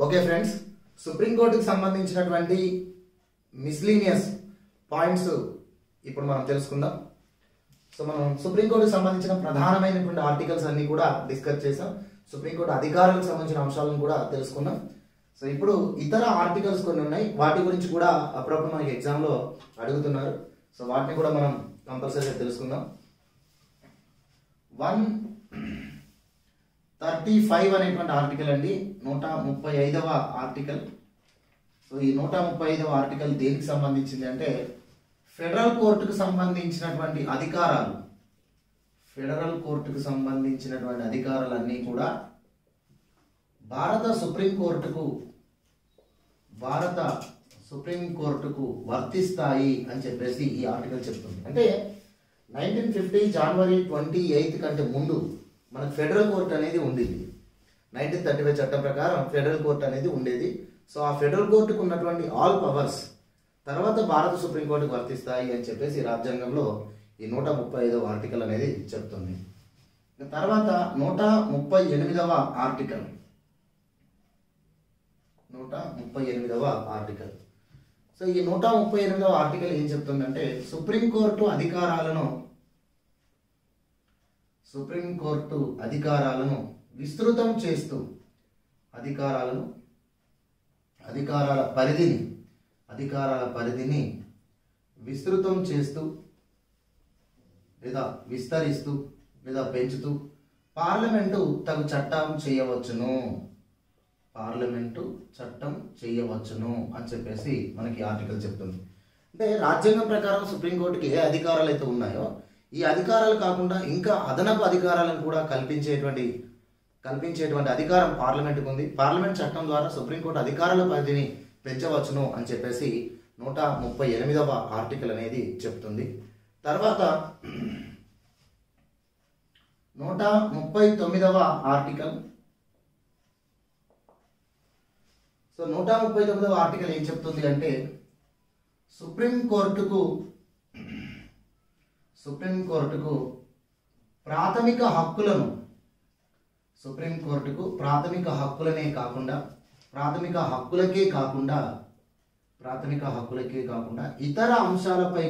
Okay friends, సుప్రీంకోర్టుకి సంబంధించినటువంటి miscellaneous points ఇప్పుడు మనం తెలుసుకుందాం. సో మనం సుప్రీంకోర్టుకి సంబంధించిన ప్రధానమైనటువంటి ఆర్టికల్స్ అన్ని కూడా డిస్కస్ చేసాం. సుప్రీంకోర్టు అధికారులకు సంబంధించిన అంశాలను కూడా తెలుసుకున్నాం. సో ఇప్పుడు ఇతర ఆర్టికల్స్ కొన్ని ఉన్నాయి, వాటి గురించి కూడా అప్పుడప్పుడు మనకి ఎగ్జామ్లో అడుగుతున్నారు. సో వాటిని కూడా మనం కంపల్సరీగా తెలుసుకుందాం. 135 అనేటువంటి ఆర్టికల్ అండి, 135వ ఆర్టికల్. సో ఈ 135వ ఆర్టికల్ దేనికి సంబంధించింది అంటే ఫెడరల్ కోర్టుకు సంబంధించినటువంటి అధికారాలు, ఫెడరల్ కోర్టుకు సంబంధించినటువంటి అధికారాలన్నీ కూడా భారత సుప్రీంకోర్టుకు వర్తిస్తాయి అని చెప్పేసి ఈ ఆర్టికల్ చెప్తుంది. అంటే 1950 జనవరి 28 కంటే ముందు మనకు ఫెడరల్ కోర్ట్ అనేది ఉండేది. 1935 చట్టం ప్రకారం ఫెడరల్ కోర్ట్ అనేది ఉండేది. సో ఆ ఫెడరల్ కోర్టుకు ఉన్నటువంటి ఆల్ పవర్స్ తర్వాత భారత సుప్రీంకోర్టుకు వర్తిస్తాయి అని చెప్పేసి రాజ్యాంగంలో ఈ 135వ ఆర్టికల్ అనేది చెప్తుంది. తర్వాత 138వ ఆర్టికల్, 138వ ఆర్టికల్. సో ఈ 138వ ఆర్టికల్ ఏం చెప్తుందంటే సుప్రీంకోర్టు అధికారాలను విస్తృతం చేస్తూ అధికారాల పరిధిని విస్తృతం చేస్తూ లేదా విస్తరిస్తూ లేదా పెంచుతూ పార్లమెంటు తగు చట్టం చేయవచ్చును అని చెప్పేసి మనకి ఆర్టికల్ చెప్తుంది. అంటే రాజ్యాంగం ప్రకారం సుప్రీంకోర్టుకి ఏ అధికారాలు అయితే ఉన్నాయో ఈ అధికారాలు కాకుండా ఇంకా అదనపు అధికారాలను కూడా కల్పించేటువంటి అధికారం పార్లమెంటుకు ఉంది. పార్లమెంట్ చట్టం ద్వారా సుప్రీంకోర్టు అధికారాల పరిధిని పెంచవచ్చును అని చెప్పేసి 138వ ఆర్టికల్ అనేది చెప్తుంది. తర్వాత 139వ ఆర్టికల్. సో 139వ ఆర్టికల్ ఏం చెప్తుంది అంటే సుప్రీంకోర్టుకు ప్రాథమిక హక్కులకే కాకుండా ఇతర అంశాలపై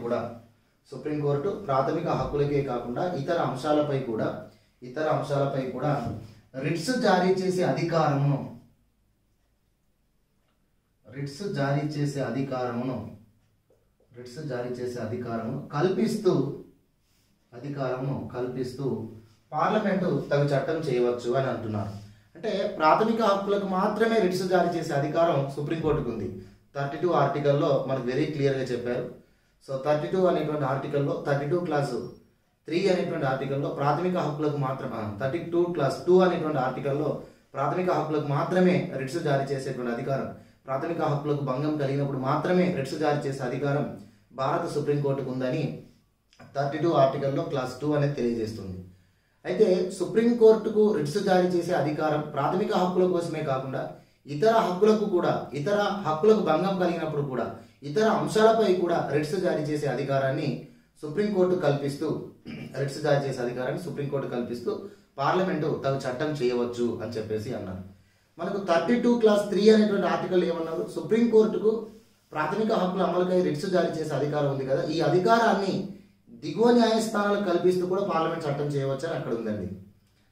కూడా సుప్రీంకోర్టు ప్రాథమిక హక్కులకే కాకుండా ఇతర అంశాలపై కూడా రిట్స్ జారీ చేసే అధికారమును కల్పిస్తూ పార్లమెంటు తగు చట్టం చేయవచ్చు అని అంటున్నారు. అంటే ప్రాథమిక హక్కులకు మాత్రమే రిట్స్ జారీ చేసే అధికారం సుప్రీంకోర్టుకు ఉంది. 32 ఆర్టికల్లో మనకు వెరీ క్లియర్గా చెప్పారు. సో 32 అనేటువంటి ఆర్టికల్లో 32 క్లాస్ 3 అనేటువంటి ఆర్టికల్లో ప్రాథమిక హక్కులకు మాత్రమే 32 క్లాస్ 2 అనేటువంటి ఆర్టికల్లో ప్రాథమిక హక్కులకు మాత్రమే రిట్స్ జారీ చేసేటువంటి అధికారం, ప్రాథమిక హక్కులకు భంగం కలిగినప్పుడు మాత్రమే రిట్స్ జారీ చేసే అధికారం భారత సుప్రీంకోర్టుకు ఉందని 32 ఆర్టికల్లో క్లాస్ 2 అనేది తెలియజేస్తుంది. అయితే సుప్రీంకోర్టుకు రిట్స్ జారీ చేసే అధికారం ప్రాథమిక హక్కుల కోసమే కాకుండా ఇతర హక్కులకు భంగం కలిగినప్పుడు కూడా ఇతర అంశాలపై కూడా రిట్స్ జారీ చేసే అధికారాన్ని సుప్రీంకోర్టు కల్పిస్తూ పార్లమెంటు తగు చట్టం చేయవచ్చు అని చెప్పేసి అన్నారు. మనకు 32 క్లాస్ 3 అనేటువంటి ఆర్టికల్ ఏమన్నారు, సుప్రీంకోర్టుకు ప్రాథమిక హక్కుల అమలుకై రిట్స్ జారీ చేసే అధికారం ఉంది కదా, ఈ అధికారాన్ని దిగువ న్యాయస్థానాలకు కల్పిస్తూ కూడా పార్లమెంట్ చట్టం చేయవచ్చు అని అక్కడ ఉందండి.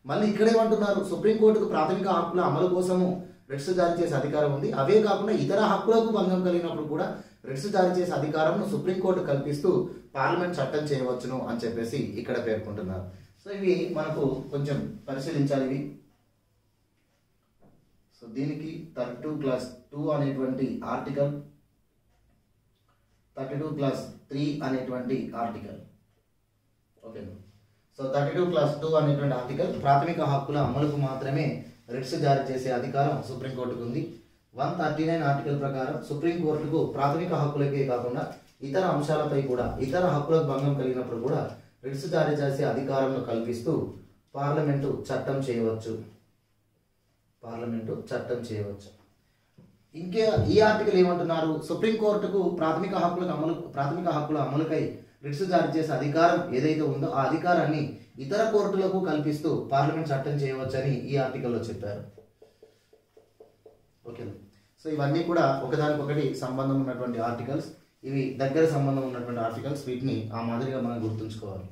మళ్ళీ ఇక్కడ ఏమంటున్నారు, సుప్రీంకోర్టుకు ప్రాథమిక హక్కుల అమలు కోసము రిట్స్ జారీ చేసే అధికారం ఉంది, అవే కాకుండా ఇతర హక్కులకు భంగం కలిగినప్పుడు కూడా రిట్స్ జారీ చేసే అధికారంను సుప్రీంకోర్టు కల్పిస్తూ పార్లమెంట్ చట్టం చేయవచ్చును అని చెప్పేసి ఇక్కడ పేర్కొంటున్నారు. సో ఇవి మనకు కొంచెం పరిశీలించాలి ఇవి. సో దీనికి 32 క్లాస్ 2 అనేటువంటి ఆర్టికల్, 32 క్లాస్ 3 అనేటువంటి ఆర్టికల్. ఓకే, సో 32 క్లాస్ 2 అనేటువంటి ఆర్టికల్ ప్రాథమిక హక్కుల అమలుకు మాత్రమే రిట్స్ జారీ చేసే అధికారం సుప్రీంకోర్టుకు ఉంది. 139 ఆర్టికల్ ప్రకారం సుప్రీంకోర్టుకు ప్రాథమిక హక్కులకే కాకుండా ఇతర అంశాలపై కూడా ఇతర హక్కులకు భంగం కలిగినప్పుడు కూడా రిట్స్ జారీ చేసే అధికారంను కల్పిస్తూ పార్లమెంటు చట్టం చేయవచ్చు. ఇంకే ఈ ఆర్టికల్ ఏమంటున్నారు, సుప్రీంకోర్టుకు ప్రాథమిక హక్కుల అమలుకై రిట్స్ జారీ చేసే అధికారం ఏదైతే ఉందో ఆ అధికారాన్ని ఇతర కోర్టులకు కల్పిస్తూ పార్లమెంట్ చట్టం చేయవచ్చని ఈ ఆర్టికల్లో చెప్పారు. ఓకే, సో ఇవన్నీ కూడా ఒకదానికొకటి సంబంధం ఉన్నటువంటి ఆర్టికల్స్, ఇవి దగ్గర సంబంధం ఉన్నటువంటి ఆర్టికల్స్, వీటిని ఆ మాదిరిగా మనం గుర్తుంచుకోవాలి.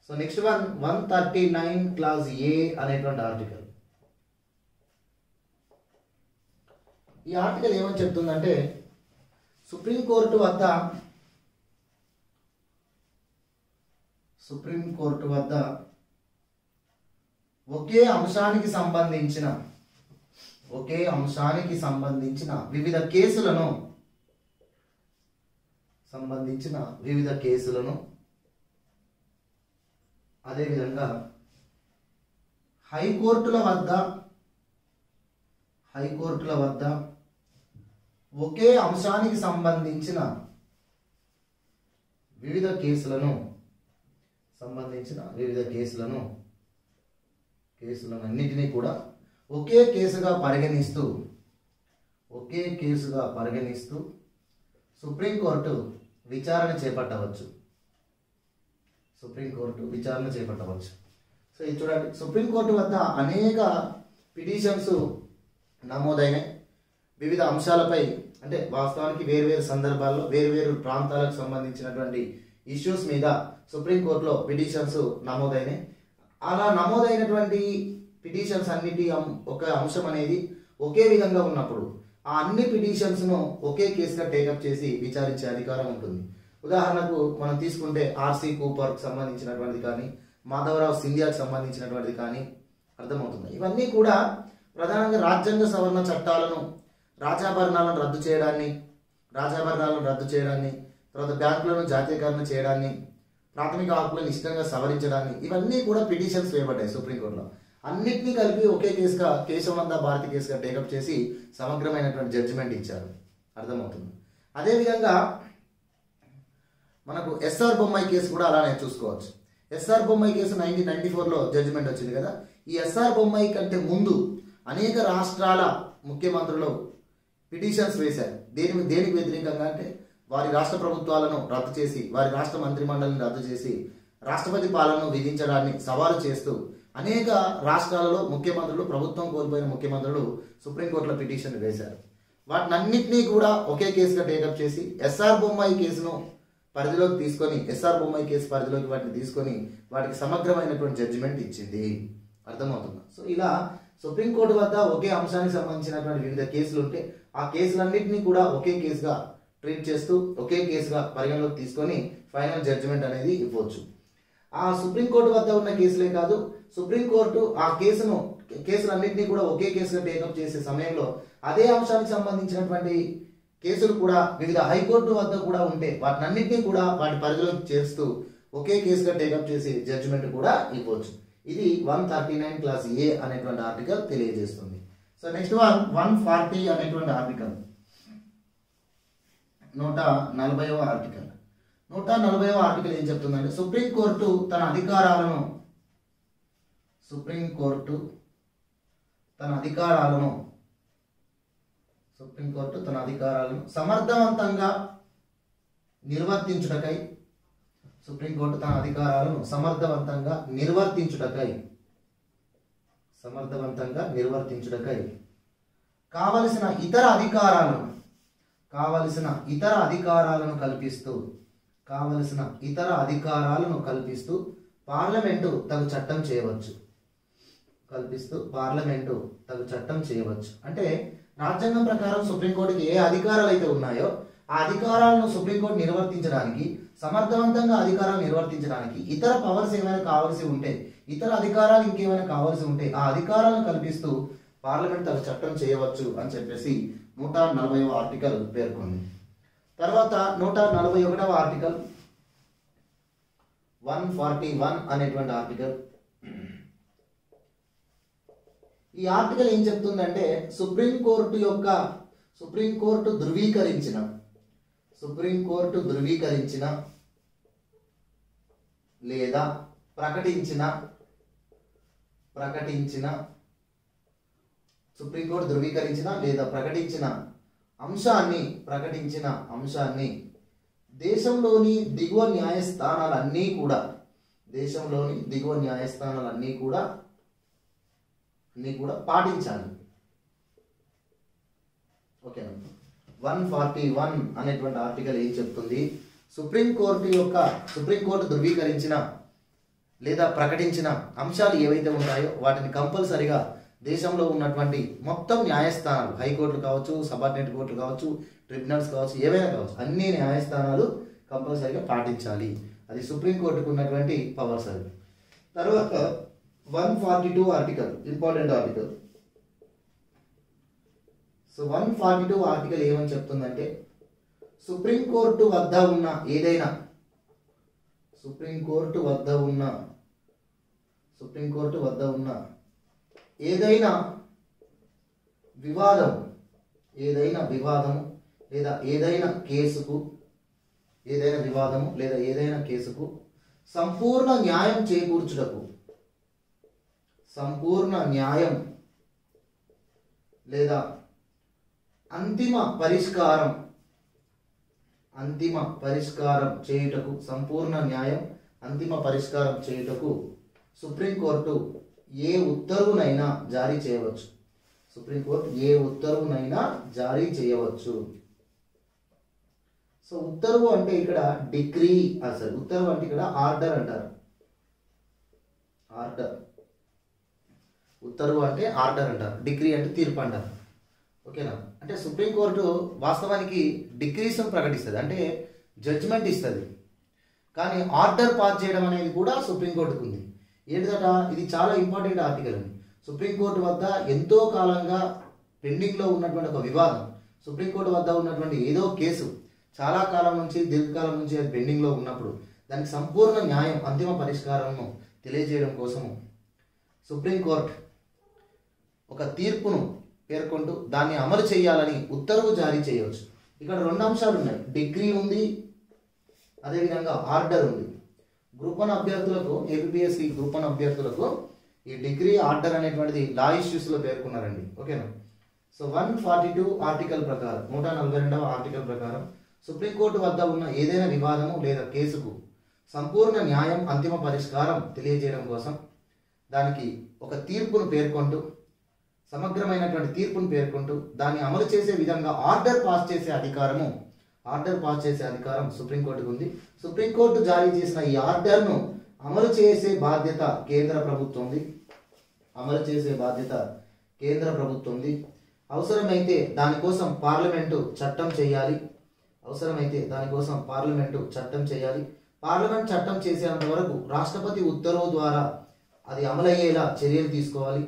సో నెక్స్ట్ 139 క్లాజ్ ఏ అనేటువంటి ఆర్టికల్. ఈ ఆర్టికల్ ఏమని చెప్తుందంటే సుప్రీంకోర్టు వద్ద ఒకే అంశానికి సంబంధించిన వివిధ కేసులను అదేవిధంగా హైకోర్టుల వద్ద ఒకే అంశానికి సంబంధించిన వివిధ కేసులన్నిటినీ కూడా ఒకే కేసుగా పరిగణిస్తూ సుప్రీంకోర్టు విచారణ చేపట్టవచ్చు. సో ఇది చూడండి, సుప్రీంకోర్టు వద్ద అనేక పిటిషన్స్ నమోదైనాయి వివిధ అంశాలపై. అంటే వాస్తవానికి వేర్వేరు సందర్భాల్లో వేర్వేరు ప్రాంతాలకు సంబంధించినటువంటి ఇష్యూస్ మీద సుప్రీంకోర్టులో పిటిషన్స్ నమోదైనాయి. అలా నమోదైనటువంటి పిటిషన్స్ అన్నిటి ఒక అంశం అనేది ఒకే విధంగా ఉన్నప్పుడు ఆ అన్ని పిటిషన్స్ను ఒకే కేసుగా టేకప్ చేసి విచారించే అధికారం ఉంటుంది. ఉదాహరణకు మనం తీసుకుంటే ఆర్సి కూపర్కి సంబంధించినటువంటిది కానీ, మాధవరావు సింధియాకి సంబంధించినటువంటిది కానీ అర్థమవుతుంది. ఇవన్నీ కూడా ప్రధానంగా రాజ్యాంగ సవరణ చట్టాలను, రాజాభరణాలను రద్దు చేయడాన్ని, తర్వాత బ్యాంకులను జాతీయకరణ చేయడాన్ని, ప్రాథమిక హక్కులను ఇష్టంగా సవరించడాన్ని, ఇవన్నీ కూడా పిటిషన్స్ వేయబడ్డాయి సుప్రీంకోర్టులో. అన్నిటినీ కలిపి ఒకే కేసుగా కేశవంత భారతి కేసుగా టేకప్ చేసి సమగ్రమైనటువంటి జడ్జిమెంట్ ఇచ్చారు. అర్థమవుతుంది. అదేవిధంగా మనకు ఎస్ఆర్ బొమ్మాయి కేసు కూడా అలానే చూసుకోవచ్చు. ఎస్ఆర్ బొమ్మాయి కేసు 1994లో జడ్జిమెంట్ వచ్చింది కదా. ఈ ఎస్ఆర్ బొమ్మాయి కంటే ముందు అనేక రాష్ట్రాల ముఖ్యమంత్రులు పిటిషన్స్ వేశారు. దేనికి వ్యతిరేకంగా అంటే వారి రాష్ట్ర ప్రభుత్వాలను రద్దు చేసి, వారి రాష్ట్ర మంత్రిమండలిని రద్దు చేసి రాష్ట్రపతి పాలనను విధించడాన్ని సవాలు చేస్తూ అనేక రాష్ట్రాలలో ముఖ్యమంత్రులు, ప్రభుత్వం కోల్పోయిన ముఖ్యమంత్రులు సుప్రీంకోర్టులో పిటిషన్ వేశారు. వాటినన్నింటినీ కూడా ఒకే కేసుగా టేకప్ చేసి ఎస్ఆర్ బొమ్మాయి కేసును పరిధిలోకి తీసుకొని, వాటిని తీసుకొని వాటికి సమగ్రమైనటువంటి జడ్జిమెంట్ ఇచ్చింది. అర్థమవుతుంది. సో ఇలా సుప్రీంకోర్టు వద్ద ఒకే అంశానికి సంబంధించినటువంటి వివిధ కేసులు ఉంటే ఆ కేసులన్నింటినీ కూడా ఒకే కేసుగా ట్రీట్ చేస్తూ ఒకే కేసుగా పరిగణలోకి తీసుకొని ఫైనల్ జడ్జిమెంట్ అనేది ఇవ్వచ్చు. ఆ సుప్రీంకోర్టు వద్ద ఉన్న కేసులే కాదు, సుప్రీంకోర్టు ఆ కేసులన్నింటినీ కూడా ఒకే కేసుగా టేకప్ చేసే సమయంలో అదే అంశానికి సంబంధించినటువంటి కేసులు కూడా వివిధ హైకోర్టు వద్ద కూడా ఉంటే వాటినన్నింటినీ కూడా వాటి పరిధిలోకి చేస్తూ ఒకే కేసుగా టేకప్ చేసి జడ్జిమెంట్ కూడా ఇవ్వచ్చు. ఇది 139 క్లాస్ ఏ అనేటువంటి ఆర్టికల్ తెలియజేస్తుంది. సో నెక్స్ట్ 140 అనేటువంటి ఆర్టికల్, 140వ ఆర్టికల్. 140వ ఆర్టికల్ ఏం చెప్తుందంటే సుప్రీంకోర్టు తన అధికారాలను సమర్థవంతంగా నిర్వర్తించుటకై కావలసిన ఇతర అధికారాలను కల్పిస్తూ పార్లమెంటు తగు చట్టం చేయవచ్చు. అంటే రాజ్యాంగం ప్రకారం సుప్రీంకోర్టుకి ఏ అధికారాలు అయితే ఉన్నాయో ఆ అధికారాలను సుప్రీంకోర్టు సమర్థవంతంగా అధికారాలు నిర్వర్తించడానికి ఇతర పవర్స్ ఏమైనా కావాల్సి ఉంటే, ఇతర అధికారాలు ఇంకేమైనా కావాల్సి ఉంటే ఆ అధికారాలను కల్పిస్తూ పార్లమెంట్ తగు చట్టం చేయవచ్చు అని చెప్పేసి 140వ ఆర్టికల్ పేర్కొంది. తర్వాత 141వ ఆర్టికల్ 141 అనేటువంటి ఆర్టికల్. ఈ ఆర్టికల్ ఏం చెప్తుందంటే సుప్రీంకోర్టు ధృవీకరించిన లేదా ప్రకటించిన అంశాన్ని దేశంలోని దిగువ న్యాయస్థానాలన్నీ కూడా పాటించాలి. ఓకేనా. 141 అనేటువంటి ఆర్టికల్ ఏం చెప్తుంది? సుప్రీంకోర్టు ధృవీకరించిన లేదా ప్రకటించిన అంశాలు ఏవైతే ఉన్నాయో వాటిని కంపల్సరిగా దేశంలో ఉన్నటువంటి మొత్తం న్యాయస్థానాలు, హైకోర్టులు కావచ్చు, సబార్డినేట్ కోర్టులు కావచ్చు, ట్రిబ్యునల్స్ కావచ్చు, ఏవైనా కావచ్చు, అన్ని న్యాయస్థానాలు కంపల్సరిగా పాటించాలి. అది సుప్రీంకోర్టుకు ఉన్నటువంటి పవర్స్. అది తర్వాత 142 article, important article. So 142 article ఏమని చెప్తుందంటే, సుప్రీంకోర్టు వద్ద ఉన్న ఏదైనా వివాదము లేదా ఏదైనా కేసుకు సంపూర్ణ న్యాయం లేదా అంతిమ పరిష్కారం చేయుటకు సుప్రీంకోర్టు ఏ ఉత్తర్వునైనా జారీ చేయవచ్చు. సో ఉత్తర్వు అంటే ఇక్కడ డిగ్రీ, ఉత్తర్వు అంటే ఇక్కడ ఆర్డర్ అంటారు. ఉత్తర్వు అంటే ఆర్డర్ అంటారు, డిగ్రీ అంటే తీర్పు అంటారు. ఓకేనా. అంటే సుప్రీంకోర్టు వాస్తవానికి డిగ్రీస్ ప్రకటిస్తుంది, అంటే జడ్జిమెంట్ ఇస్తుంది. కానీ ఆర్డర్ పాస్ చేయడం అనేది కూడా సుప్రీంకోర్టుకు ఉంది. ఏంటిదట, ఇది చాలా ఇంపార్టెంట్ ఆర్టికల్ అండి. సుప్రీంకోర్టు వద్ద ఎంతో కాలంగా పెండింగ్లో ఉన్నటువంటి ఒక వివాదం, సుప్రీంకోర్టు వద్ద ఉన్నటువంటి ఏదో కేసు చాలా కాలం నుంచి, దీర్ఘకాలం నుంచి అది పెండింగ్లో ఉన్నప్పుడు దానికి సంపూర్ణ న్యాయం, అంతిమ పరిష్కారము తెలియజేయడం కోసము సుప్రీంకోర్టు ఒక తీర్పును పేర్కొంటూ దాన్ని అమలు చేయాలని ఉత్తర్వు జారీ చేయవచ్చు. ఇక్కడ 2 అంశాలు ఉన్నాయి, డిగ్రీ ఉంది, అదేవిధంగా ఆర్డర్ ఉంది. గ్రూప్ 1 అభ్యర్థులకు, ఏపీఎస్సి గ్రూప్ 1 అభ్యర్థులకు ఈ డిగ్రీ, ఆర్డర్ అనేటువంటిది లా ఇష్యూస్లో పేర్కొన్నారండి. ఓకేనా. సో 142 ఆర్టికల్ ప్రకారం, 142వ ఆర్టికల్ ప్రకారం సుప్రీంకోర్టు వద్ద ఉన్న ఏదైనా వివాదము లేదా కేసుకు సంపూర్ణ న్యాయం, అంతిమ పరిష్కారం తెలియజేయడం కోసం దానికి ఒక తీర్పును పేర్కొంటూ, సమగ్రమైనటువంటి తీర్పును పేర్కొంటూ దాన్ని అమలు చేసే విధంగా ఆర్డర్ పాస్ చేసే అధికారం సుప్రీంకోర్టుకు ఉంది. సుప్రీంకోర్టు జారీ చేసిన ఈ ఆర్డర్ను అమలు చేసే బాధ్యత కేంద్ర ప్రభుత్వంది. అవసరమైతే దానికోసం పార్లమెంటు చట్టం చేయాలి. పార్లమెంట్ చట్టం చేసేంత వరకు రాష్ట్రపతి ఉత్తర్వు ద్వారా అది అమలయ్యేలా చర్యలు తీసుకోవాలి.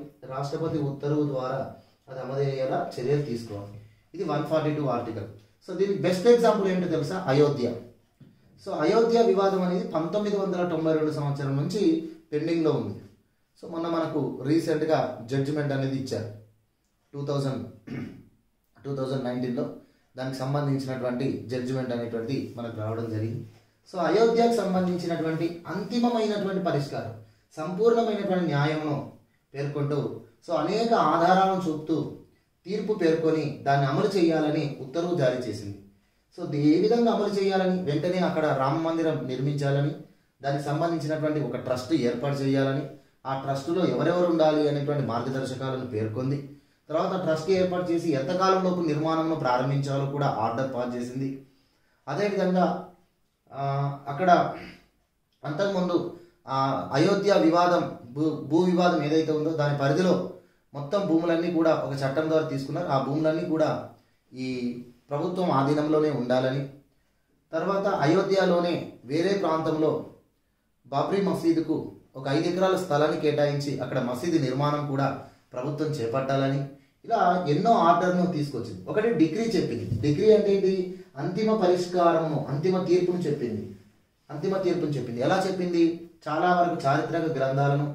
ఇది 142 ఆర్టికల్. సో దీనికి బెస్ట్ ఎగ్జాంపుల్ ఏంటో తెలుసా? అయోధ్య. సో అయోధ్య వివాదం అనేది 1992 సంవత్సరం నుంచి పెండింగ్లో ఉంది. సో మొన్న మనకు రీసెంట్గా జడ్జిమెంట్ అనేది ఇచ్చారు 2019లో. దానికి సంబంధించినటువంటి జడ్జిమెంట్ అనేటువంటి మనకు రావడం జరిగింది. సో అయోధ్యకు సంబంధించినటువంటి అంతిమమైనటువంటి పరిష్కారం, సంపూర్ణమైనటువంటి న్యాయమును పేర్కొంటూ, సో అనేక ఆధారాలను చూపుతూ తీర్పు పేర్కొని దాన్ని అమలు చేయాలని ఉత్తర్వు జారీ చేసింది. సో ఏ విధంగా అమలు చేయాలని, వెంటనే అక్కడ రామ మందిరం నిర్మించాలని, దానికి సంబంధించినటువంటి ఒక ట్రస్ట్ ఏర్పాటు చేయాలని, ఆ ట్రస్టులో ఎవరెవరు ఉండాలి అనేటువంటి మార్గదర్శకాలను పేర్కొంది. తర్వాత ట్రస్ట్ ఏర్పాటు చేసి ఎంతకాలంలోపు నిర్మాణంను ప్రారంభించాలో కూడా ఆర్డర్ పాస్ చేసింది. అదేవిధంగా అక్కడ అంతకుముందు అయోధ్య వివాదం, భూ వివాదం ఏదైతే ఉందో దాని పరిధిలో మొత్తం భూములన్నీ కూడా ఒక చట్టం ద్వారా తీసుకున్నారు. ఆ భూములన్నీ కూడా ఈ ప్రభుత్వం ఆధీనంలోనే ఉండాలని, తర్వాత అయోధ్యలోనే వేరే ప్రాంతంలో బాబ్రీ మసీదుకు ఒక 5 ఎకరాల స్థలాన్ని కేటాయించి అక్కడ మసీదు నిర్మాణం కూడా ప్రభుత్వం చేపట్టాలని, ఇలా ఎన్నో ఆర్డర్ను తీసుకొచ్చింది. ఒకటి డిగ్రీ చెప్పింది. డిగ్రీ అంటే ఏంటి? అంతిమ పరిష్కారము, అంతిమ తీర్పును చెప్పింది. ఎలా చెప్పింది? చాలా వరకు చారిత్రక గ్రంథాలను,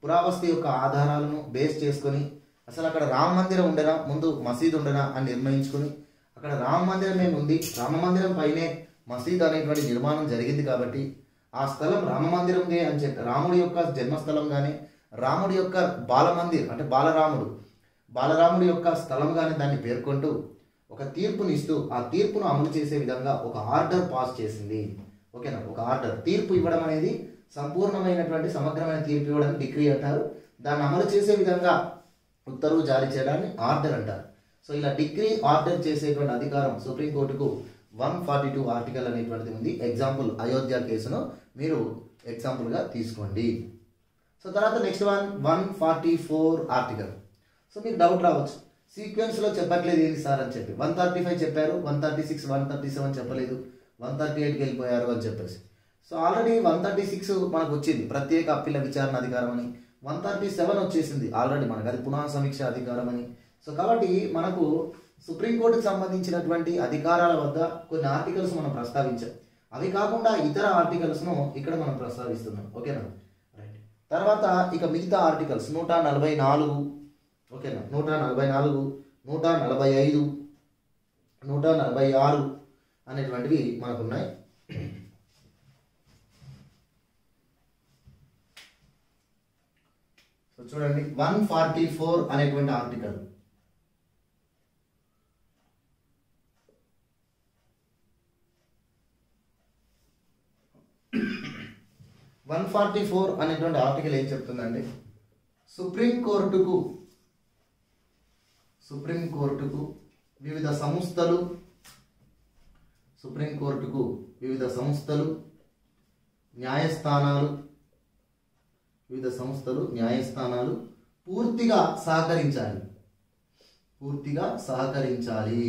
పురావస్తు యొక్క ఆధారాలను బేస్ చేసుకొని, అసలు అక్కడ రామ మందిరం ఉండనా, ముందు మసీదు ఉండనా అని నిర్ణయించుకుని, అక్కడ రామ మందిరమే ఉంది, రామ మందిరం పైనే మసీదు అనేటువంటి నిర్మాణం జరిగింది కాబట్టి ఆ స్థలం రామ మందిరందే అని చెప్పి, రాముడి యొక్క జన్మస్థలంగానే, రాముడి యొక్క బాలమందిర్ అంటే బాలరాముడి యొక్క స్థలంగానే దాన్ని పేర్కొంటూ ఒక తీర్పునిస్తూ ఆ తీర్పును అమలు చేసే విధంగా ఒక ఆర్డర్ పాస్ చేసింది. ఓకేనా, ఒక ఆర్డర్. తీర్పు ఇవ్వడం అనేది సంపూర్ణమైనటువంటి సమగ్రమైన తీర్పు ఇవ్వడానికి డిగ్రీ అంటారు. దాన్ని అమలు చేసే విధంగా ఉత్తర్వు జారీ చేయడాన్ని ఆర్డర్ అంటారు. సో ఇలా డిగ్రీ ఆర్డర్ చేసేటువంటి అధికారం సుప్రీంకోర్టుకు 142 ఆర్టికల్ అనేటువంటిది ఉంది. ఎగ్జాంపుల్ అయోధ్య కేసును మీరు ఎగ్జాంపుల్గా తీసుకోండి. సో తర్వాత నెక్స్ట్ 144 ఆర్టికల్. సో మీకు డౌట్ రావచ్చు, సీక్వెన్స్లో చెప్పట్లేదు ఏంటి సార్ అని చెప్పి. 135 చెప్పారు, 136, 137 చెప్పలేదు, 138కి వెళ్ళిపోయారు అని చెప్పేసి. సో ఆల్రెడీ 136 మనకు వచ్చింది, ప్రత్యేక అప్పీల విచారణ అధికారం అని. 137 వచ్చేసింది ఆల్రెడీ మనకు, అది పునః సమీక్ష అధికారం అని. సో కాబట్టి మనకు సుప్రీంకోర్టుకు సంబంధించినటువంటి అధికారాల వద్ద కొన్ని ఆర్టికల్స్ మనం ప్రస్తావించాం. అవి కాకుండా ఇతర ఆర్టికల్స్ను ఇక్కడ మనం ప్రస్తావిస్తున్నాం. ఓకేనా, రైట్. తర్వాత ఇక మిగతా ఆర్టికల్స్ 144, ఓకేనా, 144, 145, 146 అనేటువంటివి మనకున్నాయి. సో చూడండి, 144 అనేటువంటి ఆర్టికల్. అనేటువంటి ఆర్టికల్ ఏం చెప్తుందండి, సుప్రీంకోర్టుకు వివిధ సంస్థలు న్యాయస్థానాలు పూర్తిగా సహకరించాలి.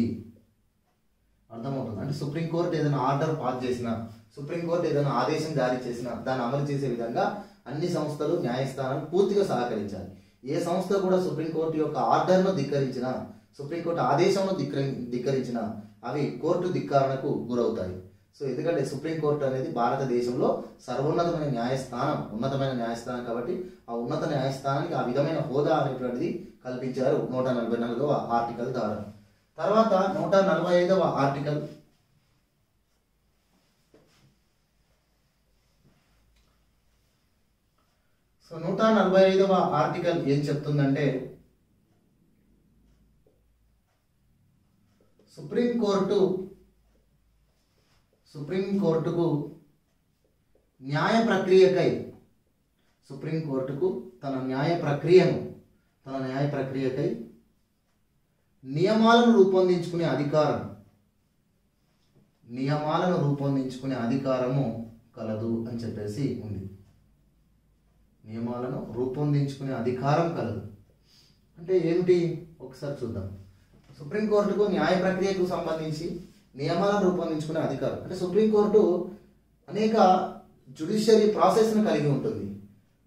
అర్థమవుతుంది అంటే సుప్రీంకోర్టు ఏదైనా ఆర్డర్ పాస్ చేసినా, సుప్రీంకోర్టు ఏదైనా ఆదేశం జారీ చేసినా దాన్ని అమలు చేసే విధంగా అన్ని సంస్థలు న్యాయస్థానాలు పూర్తిగా సహకరించాలి. ఏ సంస్థ కూడా సుప్రీంకోర్టు యొక్క ఆర్డర్ను ధిక్కరించినా, సుప్రీంకోర్టు ఆదేశంను ధిక్కరించినా అవి కోర్టు ధిక్కారణకు గురవుతాయి. సో ఎందుకంటే సుప్రీంకోర్టు అనేది భారతదేశంలో సర్వోన్నతమైన న్యాయస్థానం కాబట్టి ఆ ఉన్నత న్యాయస్థానానికి ఆ విధమైన హోదా అనేటువంటిది కల్పించారు 144వ ఆర్టికల్ ద్వారా. తర్వాత 145వ ఆర్టికల్. సో 145వ ఆర్టికల్ ఏం చెప్తుందంటే, సుప్రీంకోర్టుకు న్యాయ ప్రక్రియకై, సుప్రీంకోర్టుకు తన న్యాయ ప్రక్రియకై నియమాలను రూపొందించుకునే అధికారము కలదు అని చెప్పేసి ఉంది. నియమాలను రూపొందించుకునే అధికారం కలదు అంటే ఏమిటి ఒకసారి చూద్దాం. సుప్రీంకోర్టుకు న్యాయ ప్రక్రియకు సంబంధించి నియమాలను రూపొందించుకునే అధికారం అంటే సుప్రీంకోర్టు అనేక జ్యుడిషియరీ ప్రాసెస్ను కలిగి ఉంటుంది,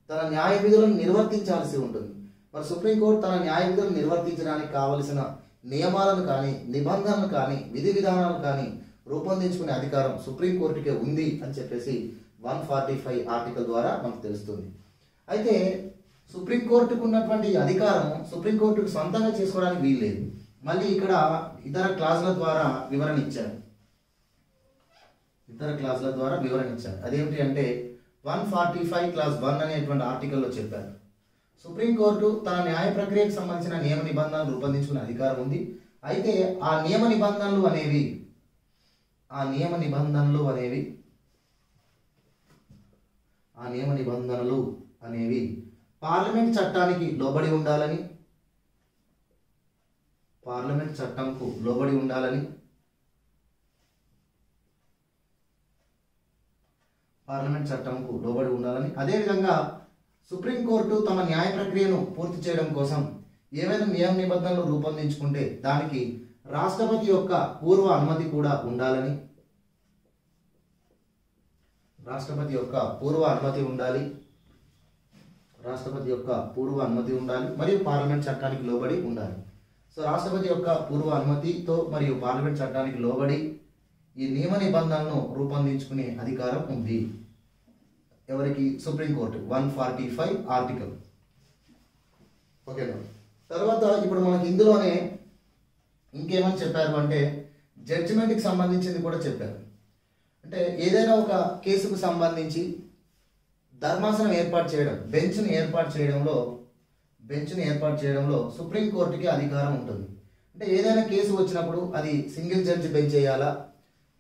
తన న్యాయ విధులను నిర్వర్తించాల్సి ఉంటుంది. మరి సుప్రీంకోర్టు తన న్యాయ విధులను నిర్వర్తించడానికి కావలసిన నియమాలను కానీ, నిబంధనలు కానీ, విధి విధానాలు కానీ రూపొందించుకునే అధికారం సుప్రీంకోర్టుకే ఉంది అని చెప్పేసి 145 ఆర్టికల్ ద్వారా మనకు తెలుస్తుంది. అయితే సుప్రీంకోర్టుకు ఉన్నటువంటి అధికారం సుప్రీంకోర్టుకు సొంతంగా చేసుకోవడానికి వీల్లేదు. మళ్ళీ ఇక్కడ ఇతర క్లాసుల ద్వారా వివరణ ఇచ్చారు. అదేమిటి అంటే 145 క్లాస్ 1 అనేటువంటి ఆర్టికల్లో చెప్పారు, సుప్రీంకోర్టు తన న్యాయ ప్రక్రియకు సంబంధించిన నియమ నిబంధనలు రూపొందించుకునే అధికారం ఉంది. అయితే ఆ నియమ నిబంధనలు అనేవి పార్లమెంట్ చట్టానికి లోబడి ఉండాలని, పార్లమెంట్ చట్టంకు లోబడి ఉండాలని, అదేవిధంగా సుప్రీంకోర్టు తమ న్యాయ ప్రక్రియను పూర్తి చేయడం కోసం ఏవైనా నియమ నిబంధనలు రూపొందించుకుంటే దానికి రాష్ట్రపతి యొక్క పూర్వ అనుమతి కూడా ఉండాలని, రాష్ట్రపతి యొక్క పూర్వ అనుమతి ఉండాలి మరియు పార్లమెంట్ చట్టానికి లోబడి ఉండాలి. సో రాష్ట్రపతి యొక్క పూర్వ అనుమతితో మరియు పార్లమెంట్ చట్టానికి లోబడి ఈ నియమ నిబంధనలను రూపొందించుకునే అధికారం ఉంది ఎవరికి? సుప్రీంకోర్టు. 145 ఆర్టికల్. ఓకేనా. తర్వాత ఇప్పుడు మనకి ఇందులోనే ఇంకేమని చెప్పారు అంటే జడ్జిమెంట్కి సంబంధించింది కూడా చెప్పారు. అంటే ఏదైనా ఒక కేసుకు సంబంధించి ధర్మాసనం ఏర్పాటు చేయడం, బెంచ్ను ఏర్పాటు చేయడంలో సుప్రీంకోర్టుకి అధికారం ఉంటుంది. అంటే ఏదైనా కేసు వచ్చినప్పుడు అది సింగిల్ జడ్జి బెంచ్ చేయాలా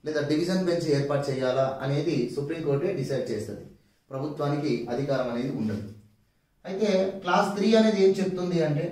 లేదా డివిజన్ బెంచ్ ఏర్పాటు చేయాలా అనేది సుప్రీంకోర్టే డిసైడ్ చేస్తుంది. ప్రభుత్వానికి అధికారం అనేది ఉండదు. అయితే క్లాస్ 3 అనేది ఏం చెప్తుంది అంటే